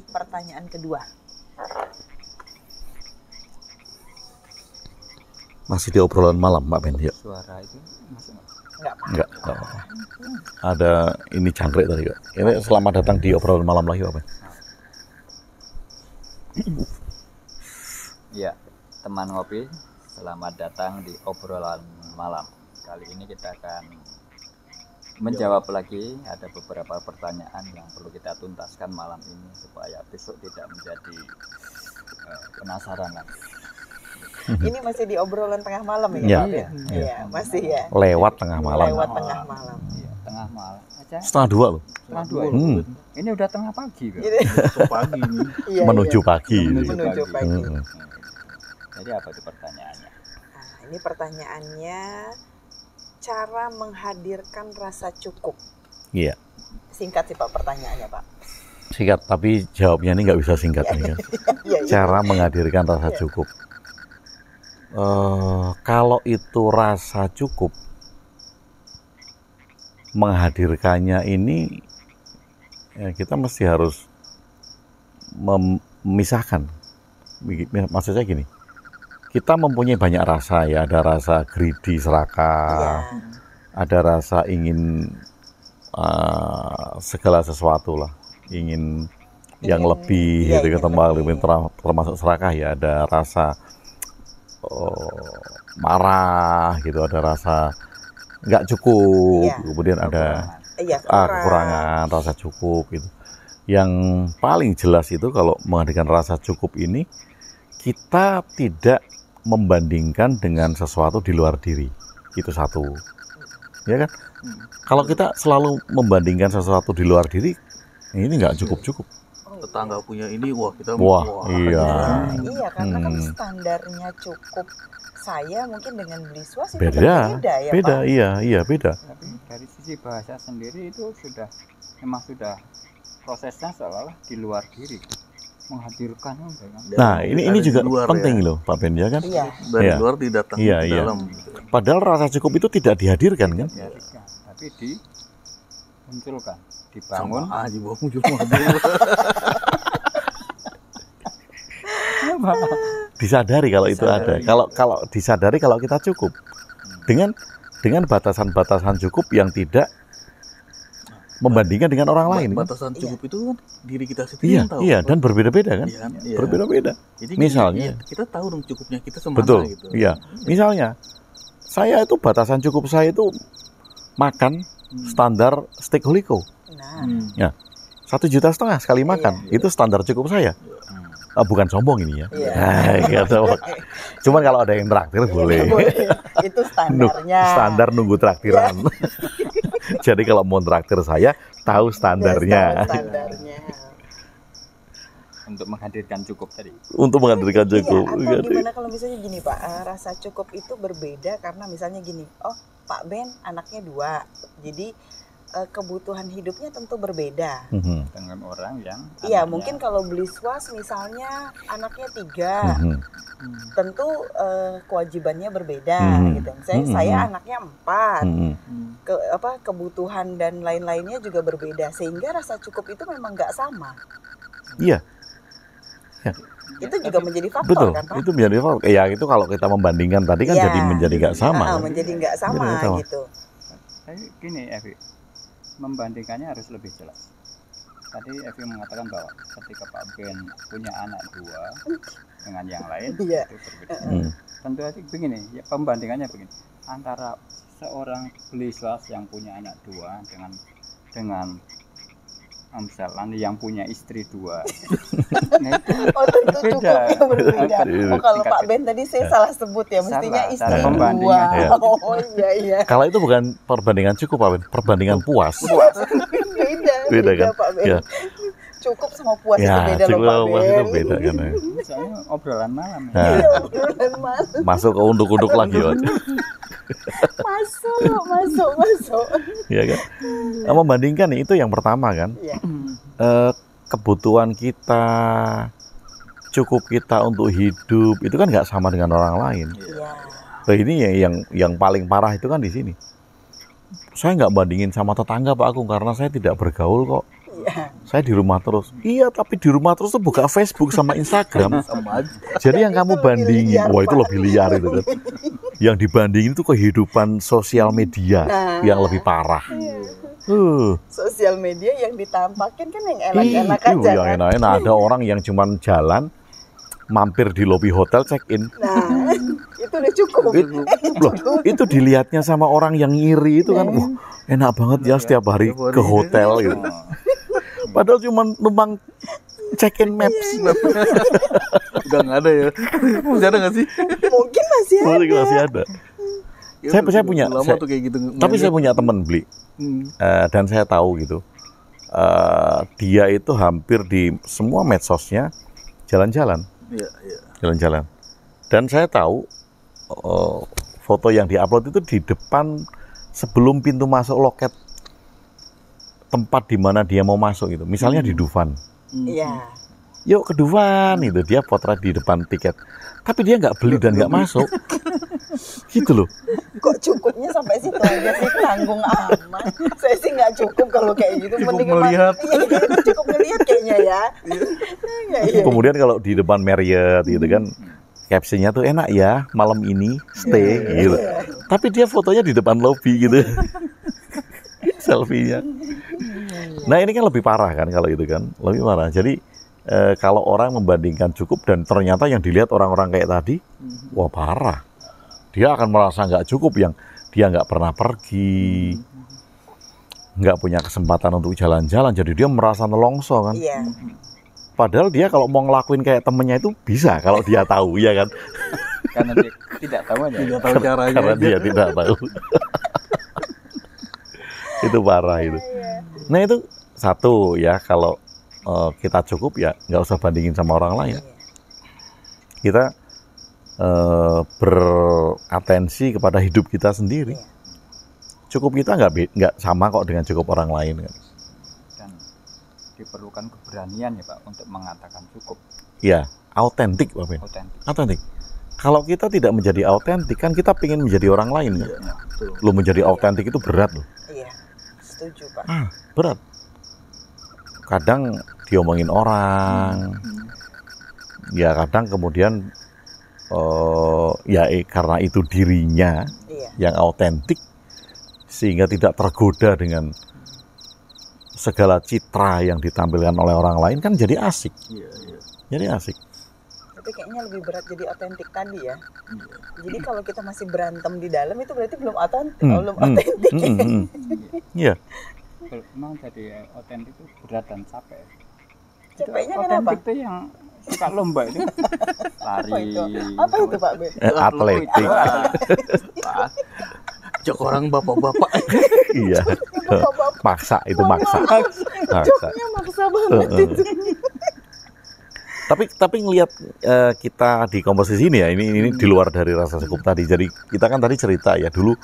pertanyaan kedua. Masih di obrolan malam, Mbak Ben. Yuk. Suara itu masuk Enggak. Enggak apa-apa. Ada ini jangkrik tadi, Kak. Ini selamat datang di obrolan malam lagi, Pak Ben. Iya, teman ngopi, selamat datang di obrolan malam. Kali ini kita akan menjawab lagi, ada beberapa pertanyaan yang perlu kita tuntaskan malam ini supaya besok tidak menjadi penasaran lagi. Ini masih di obrolan tengah malam ya, Iya. Pak Ben? Iya, masih ya. Lewat tengah malam. Lewat tengah malam. Iya, tengah malam aja. 1:30 loh. Setengah dua. Ini udah tengah pagi, Bro. Jadi, Pagi ini. iya, Menuju iya. pagi. Menuju pagi. Jadi apa itu pertanyaannya? Nah, ini pertanyaannya, cara menghadirkan rasa cukup. Iya. Singkat sih Pak pertanyaannya, Pak. Singkat, tapi jawabnya ini nggak bisa singkat nih kan. Iya, iya. Cara menghadirkan rasa cukup. Kalau itu rasa cukup, menghadirkannya ini ya kita mesti harus memisahkan. Maksud saya gini, kita mempunyai banyak rasa ya, ada rasa greedy, serakah, Iya. ada rasa ingin segala sesuatu lah, ingin yang lebih, iya, gitu, ingin lebih. termasuk serakah ya, ada rasa marah gitu, ada rasa nggak cukup, Iya. kemudian ada Iya, kekurangan rasa cukup gitu. Yang paling jelas itu kalau menghadirkan rasa cukup ini, kita tidak membandingkan dengan sesuatu di luar diri, itu satu, ya kan? Kalau kita selalu membandingkan sesuatu di luar diri, ini nggak cukup. Tetangga punya ini, wah kita Iya. Nah, iya, karena kan standarnya cukup saya mungkin dengan beli swasta itu Beda, ya, beda, Pak? iya beda. Tapi dari sisi bahasa sendiri itu memang sudah prosesnya seolah-olah di luar diri, menghadirkan. Nah, ini juga luar, penting ya. loh, Pak Ben, ya kan? Iya. Dari Iya. luar didatangkan Iya, ke iya. dalam. Padahal rasa cukup itu tidak dihadirkan kan? Dihadirkan, tapi dimunculkan, dibangun. Sama aja bohong cuma. Disadari kalau itu ada. Kalau disadari kalau kita cukup dengan batasan-batasan cukup yang tidak membandingkan dengan orang lain. Kan? Batasan cukup itu kan diri kita sendiri Iya, yang tahu. iya, dan berbeda-beda kan? Iya kan? Iya. Berbeda-beda. Jadi Misalnya. kita tahu dong cukupnya kita semana Betul. gitu. Iya. Misalnya, saya itu batasan cukup saya itu makan standar steak holiko. Nah, 1,5 juta sekali makan. Itu standar cukup saya. Bukan sombong ini ya. Iya. Gitu. Cuman kalau ada yang traktir boleh. Itu standarnya. Standar nunggu traktiran. Jadi kalau mau traktir saya tahu standarnya. Standarnya. Untuk menghadirkan cukup tadi. Untuk menghadirkan cukup. Iya, atau gimana kalau misalnya gini Pak, rasa cukup itu berbeda karena misalnya gini, oh Pak Ben anaknya 2, jadi kebutuhan hidupnya tentu berbeda. Dengan orang yang Iya, mungkin kalau beli swas misalnya anaknya 3, tentu kewajibannya berbeda gitu. Misalnya saya anaknya 4, kebutuhan dan lain-lainnya juga berbeda, sehingga rasa cukup itu memang nggak sama. Iya. Itu juga menjadi faktor. Betul, kan Pak? itu menjadi faktor. Ya itu kalau kita membandingkan tadi kan Iya. jadi menjadi nggak sama. Kan? Menjadi nggak sama, Jadi nggak sama. gitu. Tapi gini Evi, membandingkannya harus lebih jelas. Tadi Evi mengatakan bahwa ketika Pak Ben punya anak 2 dengan yang lain Iya. itu berbeda. Tentu aja begini, ya, pembandingannya begini. Antara seorang beli swas yang punya anak 2 dengan misalnya yang punya istri 2. Nah, itu Oh tentu beda. cukupnya berbeda. Oh kalau Tingkat Pak Ben tadi saya salah sebut ya, mestinya Salah, istri cara 2. pembandingan. Iya. Oh iya. Kalau itu bukan perbandingan cukup, Pak Ben, perbandingan puas. Beda kan? Pak Ben. Ya. Cukup sama puas itu Ya, beda loh cukup Pak puas Ben. itu beda kan. Ya. misalnya obrolan malam. Nah, Iya, obrolan masuk. masuk ke unduk-unduk lagi, Pak. Masuk. Iya kan? Membandingkan nih, itu yang pertama kan. Iya. Kebutuhan kita, cukup kita untuk hidup itu kan nggak sama dengan orang lain. Iya. Nah, ini yang paling parah itu kan di sini. Saya nggak bandingin sama tetangga Pak Agung karena saya tidak bergaul kok. Iya. Saya di rumah terus. Iya, tapi di rumah terus tuh buka Facebook sama Instagram. Sama aja. Jadi yang Itu kamu lebih bandingin, liar, wah itu Pak. lebih liar itu kan. Yang dibandingin itu kehidupan sosial media Nah. yang lebih parah. Sosial media yang ditampakin kan yang Ih, enak-enak aja yang kan. enak-enak ada orang yang cuman jalan, mampir di lobi hotel check in. Nah, itu udah cukup. Loh, itu dilihatnya sama orang yang ngiri itu kan, wah enak banget ya setiap hari ke hotel gitu. Padahal cuma numpang check in maps. Udah nggak ada ya. Masih ada nggak sih? Mungkin masih ada. Masih ada. Ya, Saya punya, lama saya- tuh kayak gitu. Tapi saya punya teman beli. Dan saya tahu gitu, dia itu hampir di semua medsosnya jalan-jalan, Iya, iya. jalan-jalan. Dan saya tahu foto yang diupload itu di depan sebelum pintu masuk loket tempat di mana dia mau masuk gitu. Misalnya di Dufan, Iya. yuk ke Dufan itu dia potret di depan tiket. Tapi dia nggak beli dan nggak masuk, gitu loh. Kok cukupnya sampai situ aja sih, tanggung amat. Saya sih nggak cukup kalau kayak gitu. Cukup Mending melihat. Iya, cukup ngelihat kayaknya ya. Iya, iya. Kemudian kalau di depan Marriott gitu kan, captionnya tuh enak ya malam ini stay gitu. Tapi dia fotonya di depan lobby gitu, selfie-nya. Nah ini kan lebih parah kan kalau itu kan, lebih parah. Jadi kalau orang membandingkan cukup dan ternyata yang dilihat orang-orang kayak tadi, wah parah. Dia akan merasa nggak cukup, yang dia nggak pernah pergi, nggak punya kesempatan untuk jalan-jalan. Jadi dia merasa nelongso kan. Iya. Padahal dia kalau mau ngelakuin kayak temennya itu bisa kalau dia tahu, ya kan? Karena dia tidak tahu aja. Tidak tahu caranya. Karena aja. dia tidak tahu. Itu parah itu. Nah itu satu ya, kalau kita cukup ya nggak usah bandingin sama orang lain. Kita beratensi kepada hidup kita sendiri. Cukup kita nggak sama kok dengan cukup orang lain kan. Dan diperlukan keberanian ya Pak untuk mengatakan cukup, Ya, autentik Pak Ben. otentik. Autentik. Kalau kita tidak menjadi autentik kan kita pengen menjadi orang lain kan. Lo menjadi autentik itu berat loh. Iya. Setuju, Pak. Berat. Kadang diomongin orang, ya kadang kemudian karena itu dirinya Iya. yang autentik sehingga tidak tergoda dengan segala citra yang ditampilkan oleh orang lain, kan jadi asik. Iya, iya. Jadi asik. Tapi kayaknya lebih berat jadi otentik tadi ya. Jadi kalau kita masih berantem di dalam itu berarti belum otentik. Belum otentik. Iya. Memang jadi otentik itu berat dan capek. Capeknya Otentik kenapa? itu yang suka lomba itu lari. Apa itu? Apa itu, Pak Ben? Atletik. Pak, ajak orang bapak-bapak. Iya. Maksa itu maksa. Maksa. Joknya maksa banget itu. Tapi ngelihat kita di komposisi ini ya, ini di luar dari rasa cukup tadi. Jadi kita kan tadi cerita ya dulu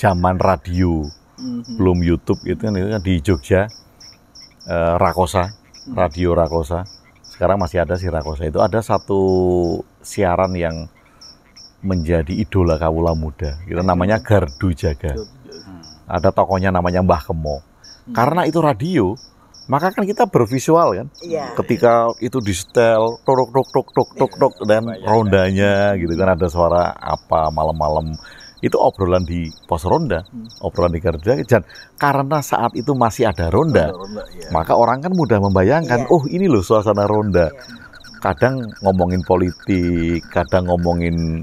zaman radio, belum YouTube itu kan di Jogja, Rakosa, radio Rakosa. Sekarang masih ada sih Rakosa itu. Ada satu siaran yang menjadi idola kawula muda. Itu namanya Gardu Jaga. Ada tokohnya namanya Mbah Kemo. Karena itu radio, maka kan kita bervisual kan. Iya. Ketika itu di setel tok tok tok tok tok tok dan rondanya gitu kan, ada suara apa malam-malam. Itu obrolan di pos ronda, obrolan di Gardu Jaga. Dan karena saat itu masih ada ronda, maka orang kan mudah membayangkan, oh ini loh suasana ronda. Kadang ngomongin politik, kadang ngomongin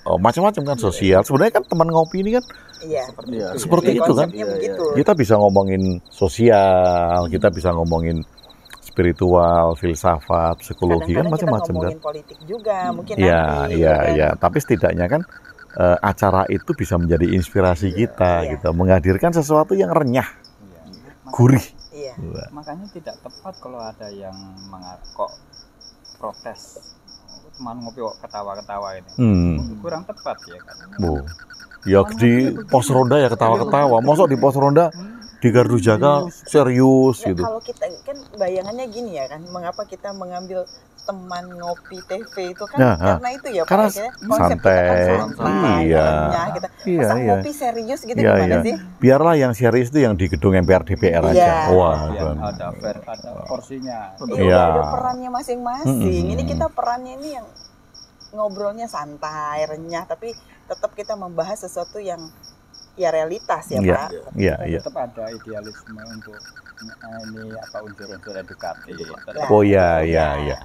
macam-macam kan, sosial. Sebenarnya kan teman ngopi ini kan Iya. seperti itu kan. Konsepnya begitu. Kita bisa ngomongin sosial, kita bisa ngomongin spiritual, filsafat, psikologi, kan Kadang-kadang kita macam-macam kan. ngomongin politik juga, mungkin Iya, nanti. iya, kan? iya. Tapi setidaknya kan acara itu bisa menjadi inspirasi kita, gitu, menghadirkan sesuatu yang renyah, gurih. Iya. Makanya tidak tepat kalau ada yang kok protes. Teman ngopi kok ketawa-ketawa ini. Kurang tepat ya kan. Bu, ya di pos ronda ya ketawa-ketawa. Mosok di pos ronda di gardu jaga serius Ya, gitu. kalau kita kan bayangannya gini ya kan, mengapa kita mengambil teman ngopi TV itu kan Nah, karena itu ya Pak, karena akhirnya konsep kita santai. kan santai, Iya. renyah kita. Iya, Masa iya. ngopi serius gitu Iya, gimana iya. sih? Biarlah yang serius itu yang di gedung MPR DPR aja. Iya. Wah, Biar kan. ada fair, ada porsinya. Iya, Iya. ada perannya masing-masing. Mm-mm. Ini kita perannya ini yang ngobrolnya santai, renyah, tapi tetap kita membahas sesuatu yang ya realitas ya Iya, Pak. iya, iya. Tetap ada idealisme untuk ini apa unsur-unsur edukatif. Oh ya, ya, ya.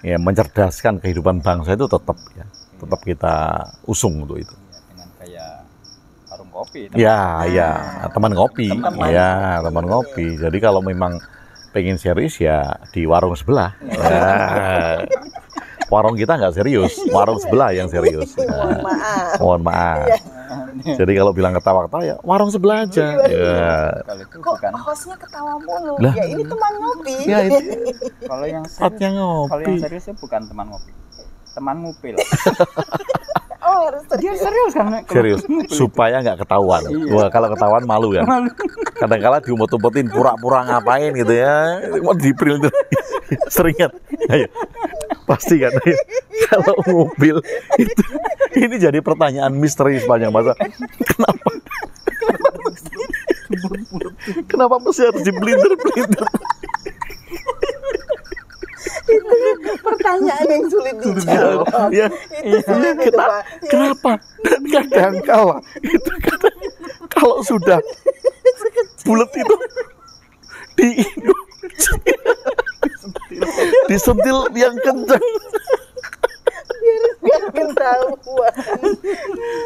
Ya, mencerdaskan kehidupan bangsa itu tetap ya. Tetap kita usung untuk itu. Dengan kayak warung kopi. Ya, ya, teman ngopi. Teman. Ya, teman ngopi. Jadi kalau memang pengen serius ya di warung sebelah. Ya. Warung kita nggak serius, warung sebelah yang serius. Mohon Ya. maaf. Mohon maaf. Iya. Jadi kalau bilang ketawa-ketawa ya warung sebelah aja. Ya. Kalau itu Kok bukan, hostnya ketawa mulu? Lah. Ya ini teman ngopi. Ya itu kalau yang serius, saatnya kalau yang ngopi. serius itu bukan teman ngopi, teman ngupil. Oh harus Dia serius. serius kan? Serius supaya nggak ketahuan. Iya. Wah, kalau ketahuan malu kan. Kadang-kala diumut-umutin pura-pura ngapain gitu ya. Mau di-print sering kan. Ayo. Pasti kan. Ayo. Kalau mobil itu ini jadi pertanyaan misteri sepanjang masa. Kenapa? Kenapa mesti harus dipelintir-pelintir? Pertanyaan yang sulit dijawab. Ya, Itu sulit itu Pak. kenapa? Dan kadang-kala itu kadang kalau sudah bulat itu di disentil yang kencang. Biar ketahuan.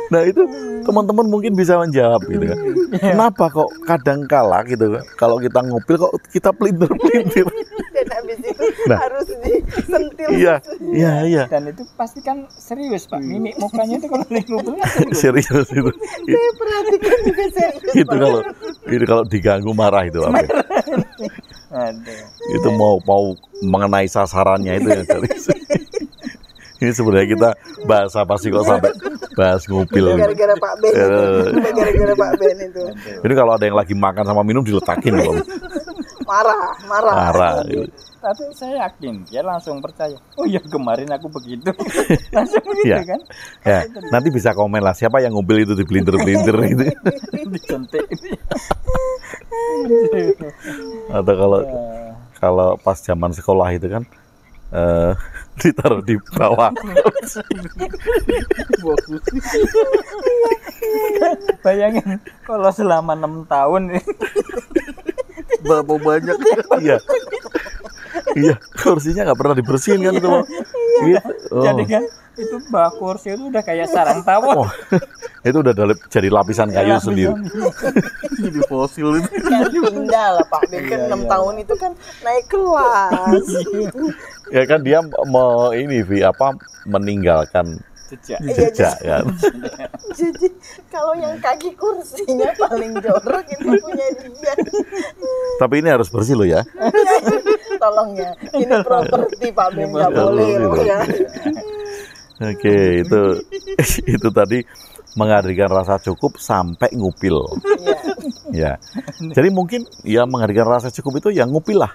Nah itu teman-teman mungkin bisa menjawab gitu kan. Kenapa kok kadang-kala gitu kan? Kalau kita ngupil kok kita pelintir-pelintir. Dan habis itu Nah. harus disentil. Iya, iya, iya. Dan itu pasti kan serius Pak. Mimik mukanya itu kalau lagi ngupil kan serius. Serius itu. Saya perhatikan juga serius. Itu Pak. kalau itu kalau diganggu marah itu apa? Ya? Aduh. Itu mau mengenai sasarannya itu yang serius. Ini sebenarnya kita bahas apa sih kok sampai bahas ngupil. Gara-gara Pak Ben itu. Gara-gara Pak Ben itu. Ini kalau ada yang lagi makan sama minum diletakin loh. Marah. Marah. Gitu. Tapi saya yakin dia langsung percaya. Oh ya kemarin aku begitu. Langsung begitu Ya. kan? Ya, nanti bisa komen lah siapa yang ngupil itu dipelintir-pelintir gitu. Disuntik. Atau kalau pas zaman sekolah itu kan ditaruh di bawah. Bayangin kalau selama 6 tahun Berapa banyak? Iya. Iya, kursinya nggak pernah dibersihin kan itu. Bang. Gitu. Oh. jadi kan itu bak kursi itu udah kayak sarang tawon. Oh, itu udah jadi lapisan kayu sendiri. Jadi fosil itu. Kan pindah lah Pak Ben kan 6 tahun itu kan naik kelas. Ya kan dia mau ini meninggalkan Jejak. jejak kan. Jadi kalau yang kaki kursinya paling jorok itu punya dia. Tapi ini harus bersih loh ya. Tolong ya. Ini properti Pak Ben nggak properti boleh loh. loh ya. Oke, itu tadi menghadirkan rasa cukup sampai ngupil. Iya. Ya. Jadi mungkin ya menghadirkan rasa cukup itu yang ngupil lah.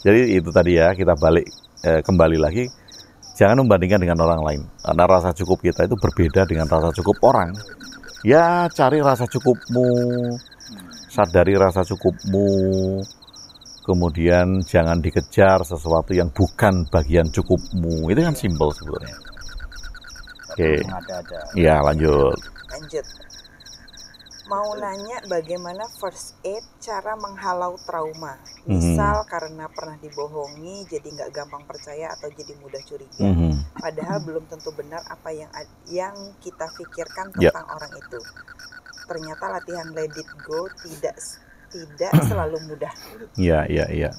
Jadi itu tadi ya, kita balik kembali lagi. Jangan membandingkan dengan orang lain. Karena rasa cukup kita itu berbeda dengan rasa cukup orang. Ya, cari rasa cukupmu. Sadari rasa cukupmu. Kemudian jangan dikejar sesuatu yang bukan bagian cukupmu. Itu kan simpel sebetulnya. Oke. Ada. Ya, lanjut. Lanjut. Mau nanya bagaimana first aid cara menghalau trauma. Misal karena pernah dibohongi jadi nggak gampang percaya atau jadi mudah curiga. Mhm. Padahal belum tentu benar apa yang kita pikirkan Ya. tentang orang itu. Ternyata latihan let it go tidak selalu mudah. Iya, iya, iya.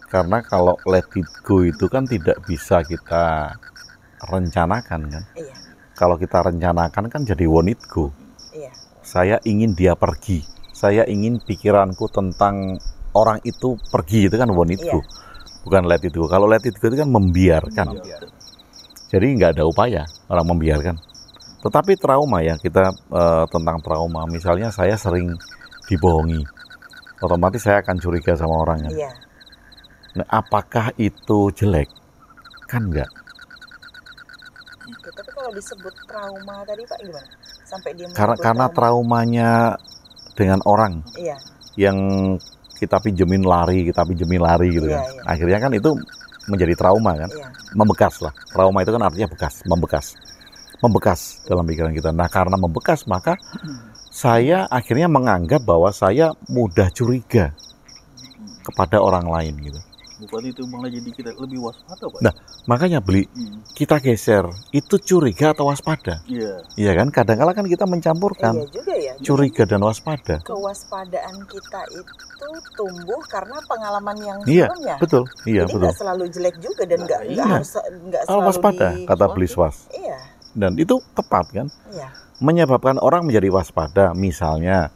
Karena kalau let it go itu kan tidak bisa kita rencanakan kan. Iya, Kalau kita rencanakan kan jadi want it go. iya. Saya ingin dia pergi. Saya ingin pikiranku tentang orang itu pergi, itu kan want it go. Bukan let it go. Kalau let it go itu kan membiarkan. Jadi nggak ada upaya orang membiarkan. Tetapi trauma ya, kita tentang trauma, misalnya saya sering dibohongi, otomatis saya akan curiga sama orang kan. Iya. Nah, apakah itu jelek? Kan enggak. Oke, tapi kalau disebut trauma tadi Pak gimana? Sampai dia Karena menyebut traumanya dengan orang Iya, yang kita pinjemin lari gitu Iya, kan. iya. Akhirnya kan itu menjadi trauma kan, iya. membekas lah. Trauma itu kan artinya bekas, membekas dalam pikiran kita. Nah, karena membekas maka saya akhirnya menganggap bahwa saya mudah curiga kepada orang lain gitu. Bukan itu malah jadi kita lebih waspada, Pak. Nah, makanya kita geser, itu curiga atau waspada? Iya. Iya kan? Kadang-kala kan kita mencampurkan Iya juga ya. Jadi curiga dan waspada. kewaspadaan kita itu tumbuh karena pengalaman yang Iya, sebelumnya. betul. Iya, Jadi betul. nggak selalu jelek juga dan nggak Iya. harus nggak selalu Waspada, kata Bliswas. Iya, Dan itu tepat kan? iya, Menyebabkan orang menjadi waspada. Misalnya,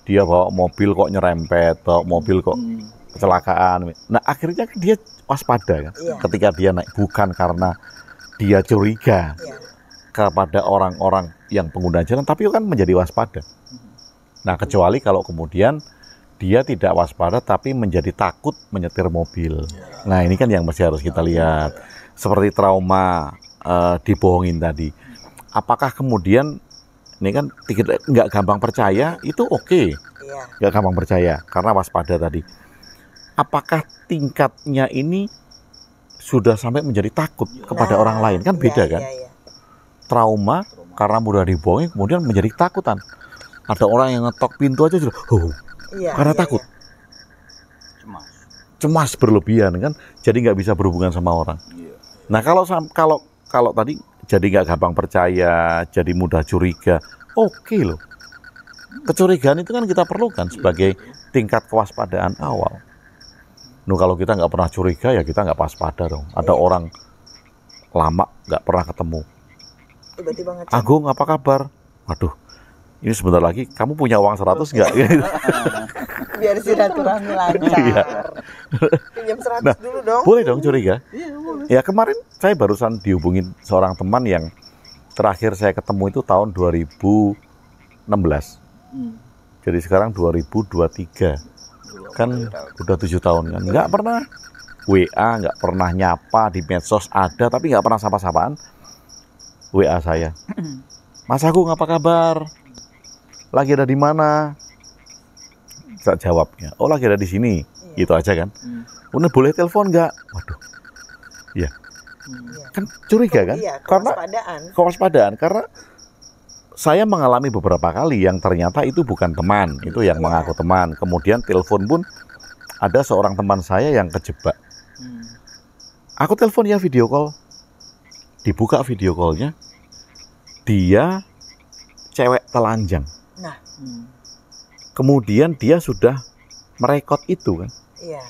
dia bawa mobil kok nyerempet, bawa mobil kok kecelakaan. Nah, akhirnya kan dia waspada kan? Iya. Ketika dia naik, bukan karena dia curiga iya. kepada orang-orang yang pengguna jalan, tapi kan menjadi waspada. Nah, kecuali kalau kemudian dia tidak waspada tapi menjadi takut menyetir mobil. Nah, ini kan yang mesti harus kita lihat. Seperti trauma dibohongin tadi. Apakah kemudian ini kan nggak gampang percaya, itu oke. Iya. Nggak gampang percaya karena waspada tadi. Apakah tingkatnya ini sudah sampai menjadi takut kepada orang lain? Kan beda kan? Iya. Trauma karena mudah dibohongi kemudian menjadi takutan. Ada orang yang ngetok pintu aja sudah, Iya, karena iya, takut, Cemas. cemas berlebihan kan, jadi nggak bisa berhubungan sama orang. Nah kalau tadi jadi nggak gampang percaya, jadi mudah curiga, oke loh. Kecurigaan itu kan kita perlukan sebagai tingkat kewaspadaan awal. Nah, kalau kita nggak pernah curiga ya kita nggak waspada dong. Ada orang lama nggak pernah ketemu. iya. Tiba-tiba ngecek. Agung, apa kabar? Waduh, ini sebentar lagi kamu punya uang 100 nggak? Biar silaturahmi lancar. Iya. Pinjam 100 Nah, dulu dong. Boleh dong curiga. Iya, boleh. Ya kemarin saya barusan dihubungin seorang teman yang terakhir saya ketemu itu tahun 2016. Jadi sekarang 2023. Kan udah 7 tahun kan. Nggak pernah WA, nggak pernah nyapa di medsos ada, tapi nggak pernah sapa-sapaan. WA saya. Mas Agung, apa kabar? Lagi ada di mana? Saya jawabnya, oh lagi ada di sini. Gitu aja kan. Udah boleh telepon nggak? Waduh. Ya. Iya. Kan curiga kan? Iya, Karena kewaspadaan karena saya mengalami beberapa kali yang ternyata itu bukan teman, itu yang mengaku teman. Kemudian telepon pun ada seorang teman saya yang kejebak. Aku telepon ya video call. Dibuka video callnya, dia cewek telanjang. Nah, Kemudian dia sudah merekod itu kan. iya.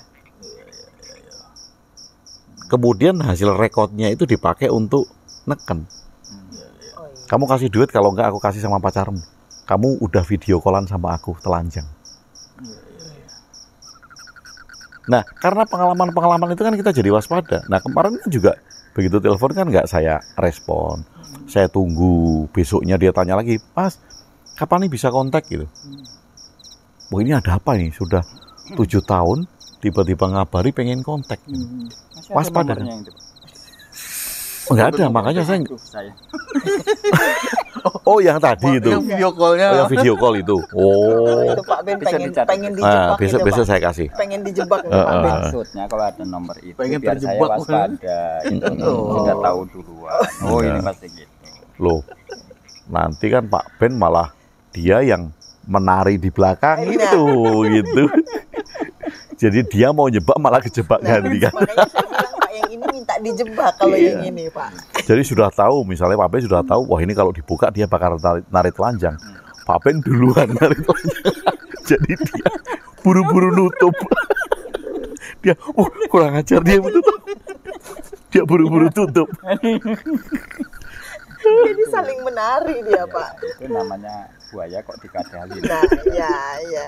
Kemudian hasil rekodnya itu dipakai untuk neken. Oh, iya. Kamu kasih duit, kalau enggak aku kasih sama pacarmu. Kamu udah video callan sama aku telanjang. Nah, karena pengalaman-pengalaman itu kan kita jadi waspada. Nah, kemarin kan juga begitu telepon kan nggak saya respon. Saya tunggu, besoknya dia tanya lagi, Mas, kapan nih bisa kontak gitu? Wah, ini ada apa nih? Sudah 7 tahun, tiba-tiba ngabari pengen kontak. Gitu. Masih ada Waspada nomornya kan? yang itu, Pak? Nggak ada, makanya saya... Aduh, saya. Oh, yang tadi itu. Yang video call-nya. Oh, yang video call itu. Oh. Itu Pak Ben Bisa pengen dicatat. dijebak Nah, besok itu, saya kasih. Pak. Pengen dijebak nih, Pak Ben. Maksudnya kalau ada nomor itu Pengen biar saya terjebak, waspada itu sudah tahu duluan. Oh, ini pasti gitu. Loh, nanti kan Pak Ben malah dia yang menari di belakang Nah. itu gitu. Jadi dia mau jebak malah kejebak ganti kan. Makanya saya bilang Pak yang ini minta dijebak kalau yang ini Pak. Jadi sudah tahu, misalnya Pak Ben sudah tahu, wah ini kalau dibuka dia bakal nari telanjang. Pak Ben duluan nari telanjang. Jadi dia buru-buru nutup. Dia, kurang ajar dia menutup. Dia buru-buru tutup. Jadi saling menari dia Pak. Itu namanya buaya kok dikadalin. Nah, ya.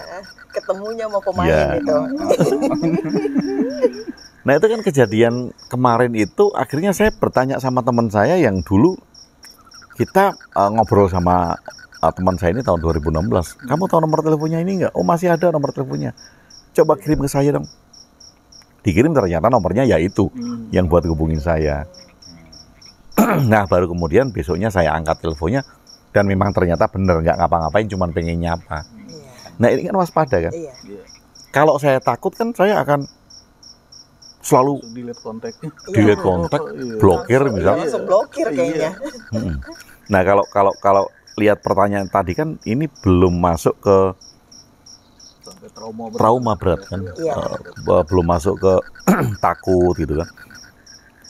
Ketemunya mau pemain Ya. itu. Nah itu kan kejadian kemarin itu akhirnya saya bertanya sama teman saya yang dulu kita ngobrol sama teman saya ini tahun 2016. Kamu tahu nomor teleponnya ini nggak? Oh, masih ada nomor teleponnya. Coba kirim ke saya dong. Dikirim, ternyata nomornya ya itu yang buat hubungin saya. Nah, baru kemudian besoknya saya angkat teleponnya dan memang ternyata benar, nggak ngapa-ngapain, cuma pengen nyapa. Iya. Nah, ini kan waspada kan. Iya. Kalau saya takut kan saya akan selalu delete kontaknya. delete kontak, blokir Langsung, misal. iya, langsung blokir kayaknya. Nah, kalau lihat pertanyaan tadi kan ini belum masuk ke Sampai trauma berat. trauma berat kan. Iya. Belum masuk ke takut gitu kan.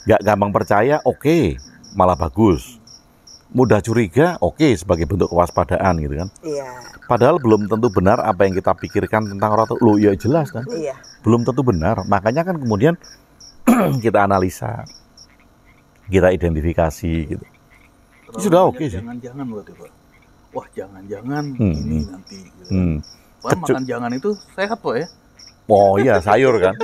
Nggak gampang percaya, oke, malah bagus. Mudah curiga, oke, sebagai bentuk kewaspadaan gitu kan. Iya. Padahal belum tentu benar apa yang kita pikirkan tentang orang itu. Loh, ya jelas kan. Iya. Belum tentu benar. Makanya kan kemudian kita analisa, kita identifikasi gitu. Terlalu Sudah banyak oke sih. Jangan-jangan berarti Pak. Wah jangan-jangan Hmm, ini hmm. nanti. Gitu. Hmm. Padahal makan jangan itu sehat Pak ya. Oh iya, sayur kan.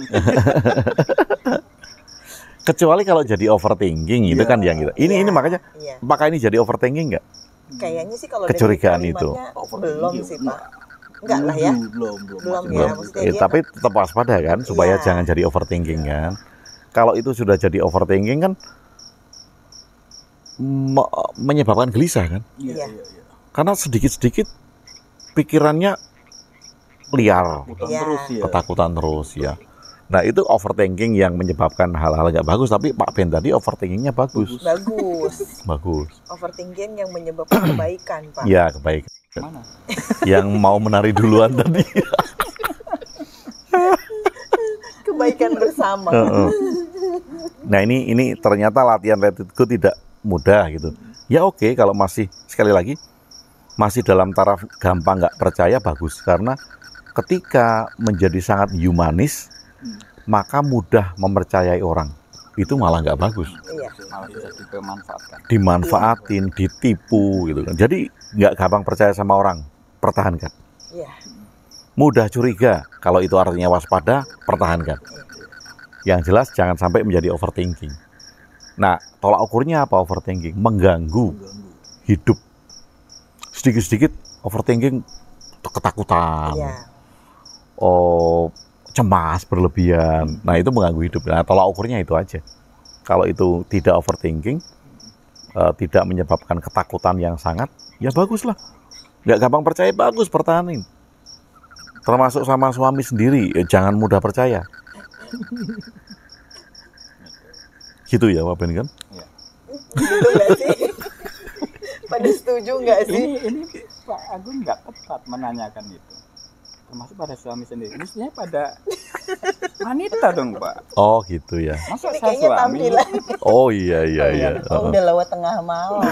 Kecuali kalau jadi overthinking itu Iya. kan yang kita. Ini Iya. makanya Iya. apakah ini jadi overthinking nggak? Kayaknya sih kalau Kecurigaan dari itu. kalimatnya belum sih Pak. Enggak lah ya. Belum. Belum Masih ya, belum. maksudnya dia Tapi tetap waspada kan supaya Iya. jangan jadi overthinking kan. Kalau itu sudah jadi overthinking kan menyebabkan gelisah kan. Iya. Karena sedikit-sedikit pikirannya liar, Utang Iya. terus ya. ketakutan terus ya. Nah, itu overthinking yang menyebabkan hal-hal nggak bagus. Tapi Pak Ben tadi overthinkingnya bagus. bagus. Bagus. Overthinking yang menyebabkan kebaikan, Pak. Ya, kebaikan. Mana? Yang mau menari duluan tadi. Kebaikan bersama. Heeh. Nah, ini ternyata latihan let it go tidak mudah gitu. Ya oke, kalau masih sekali lagi masih dalam taraf gampang nggak percaya, bagus, karena ketika menjadi sangat humanis maka mudah mempercayai orang, itu malah nggak bagus, Iya. Malah bisa dimanfaatkan. dimanfaatin, ditipu gitu kan. Jadi nggak gampang percaya sama orang, pertahankan. Iya. Mudah curiga, kalau itu artinya waspada, pertahankan. Yang jelas jangan sampai menjadi overthinking. Nah, tolak ukurnya apa overthinking? Mengganggu hidup. Sedikit-sedikit overthinking, ketakutan, Iya. cemas berlebihan. Nah, itu mengganggu hidup. Nah, tolak ukurnya itu aja. Kalau itu tidak overthinking, tidak menyebabkan ketakutan yang sangat, ya baguslah. Nggak gampang percaya, bagus, pertahanin. Termasuk sama suami sendiri, jangan mudah percaya. Gitu ya Pak Ben kan? Gitu nggak sih? Pada setuju nggak sih? Ini Pak Agung nggak tepat menanyakan itu. Termasuk pada suami sendiri. Mestinya pada wanita dong Pak. Oh gitu ya. Masa Ini saya kayaknya suami? tampilan. Oh iya. Oh, udah lewat tengah malam.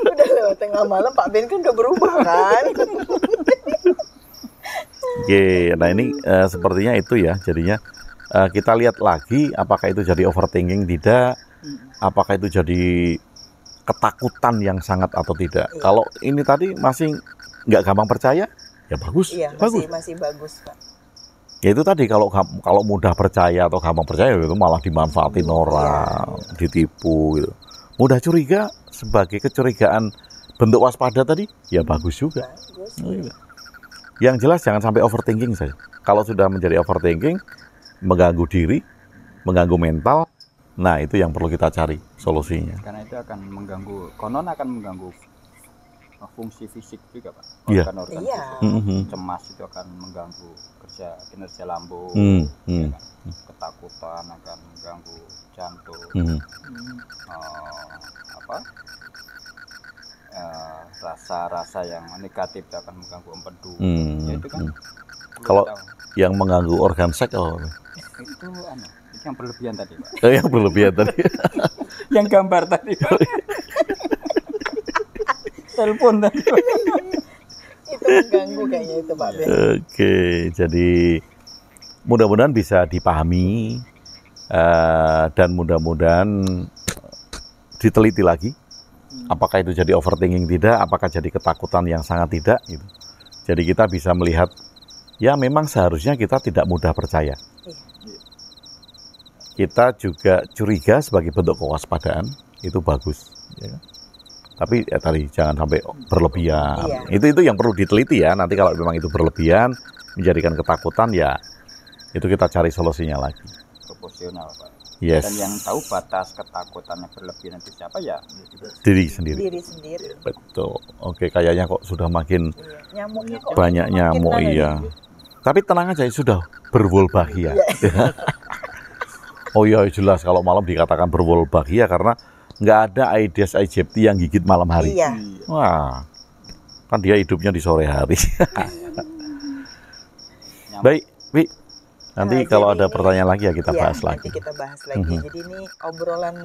Udah lewat tengah malam, Pak Ben kan udah berubah kan? Oke, nah ini sepertinya itu ya. Jadinya kita lihat lagi apakah itu jadi overthinking tidak, apakah itu jadi ketakutan yang sangat atau tidak. Iya. Kalau ini tadi masih nggak gampang percaya, ya bagus, Iya, bagus. masih bagus, Pak. Ya itu tadi kalau mudah percaya atau gampang percaya itu malah dimanfaatin orang, ditipu gitu. Mudah curiga sebagai kecurigaan bentuk waspada tadi, ya bagus juga. Bagus. Oh, iya. Yang jelas jangan sampai overthinking saja. Kalau sudah menjadi overthinking, mengganggu diri, mengganggu mental, nah itu yang perlu kita cari solusinya. Karena itu akan mengganggu, konon akan mengganggu fungsi fisik juga Pak. Iya. Organ-organ Iya. fisik. Mhm. Cemas itu akan mengganggu kinerja lambung. Hmm, ya hmm, kan? Ketakutan akan mengganggu jantung. hmm. Rasa-rasa yang negatif itu akan mengganggu empedu. Hmm, Ya itu kan. hmm. perlu Kalau- tahu. Yang mengganggu organ seks, Itu yang berlebihan tadi Pak. yang berlebihan tadi. Yang gambar tadi Pak. Telepon tadi Pak. Itu mengganggu kayaknya itu, Pak Ben. Oke, jadi mudah-mudahan bisa dipahami dan mudah-mudahan diteliti lagi. Apakah itu jadi overthinking tidak? Apakah jadi ketakutan yang sangat tidak? Gitu. Jadi kita bisa melihat, ya memang seharusnya kita tidak mudah percaya. Kita juga curiga sebagai bentuk kewaspadaan, itu bagus. Ya. Tapi tadi jangan sampai berlebihan. Iya. Itu yang perlu diteliti ya. Nanti kalau memang itu berlebihan menjadikan ketakutan ya itu kita cari solusinya lagi. Proporsional, Pak. Yes. Dan yang tahu batas ketakutannya berlebihan itu siapa ya? Diri sendiri. Diri sendiri. Betul. Oke, kayaknya kok sudah makin Iya. Nyamuknya kok banyak makin nyamuk ada iya. nih. Tapi tenang aja sudah berwolbachia. Iya. Oh iya jelas kalau malam dikatakan berwolbachia karena nggak ada Aedes aegypti yang gigit malam hari. Iya. Wah, kan dia hidupnya di sore hari. Baik, Wi. Nanti Nah, kalau jadi ada ini- pertanyaan lagi ya kita Iya, bahas lagi. nanti kita bahas lagi. Mhm. Jadi ini obrolan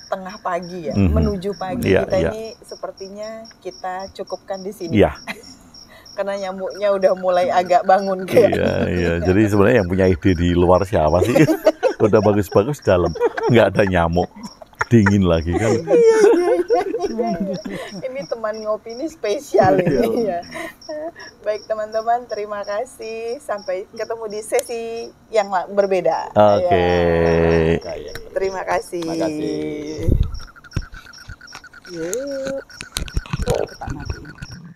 tengah pagi ya, Mhm. menuju pagi. Iya, Kita iya. ini sepertinya kita cukupkan di sini. Iya, Karena nyamuknya udah mulai agak bangun kayak. iya, iya. Jadi sebenarnya yang punya ide di luar siapa sih? Udah bagus-bagus dalam, nggak ada nyamuk, dingin lagi kan. Ini teman ngopi ini spesial ini ya. Baik teman-teman, terima kasih. Sampai ketemu di sesi yang berbeda. Oke. Ya, terima kasih. Terima kasih. Yuk. Oh, tak matiin.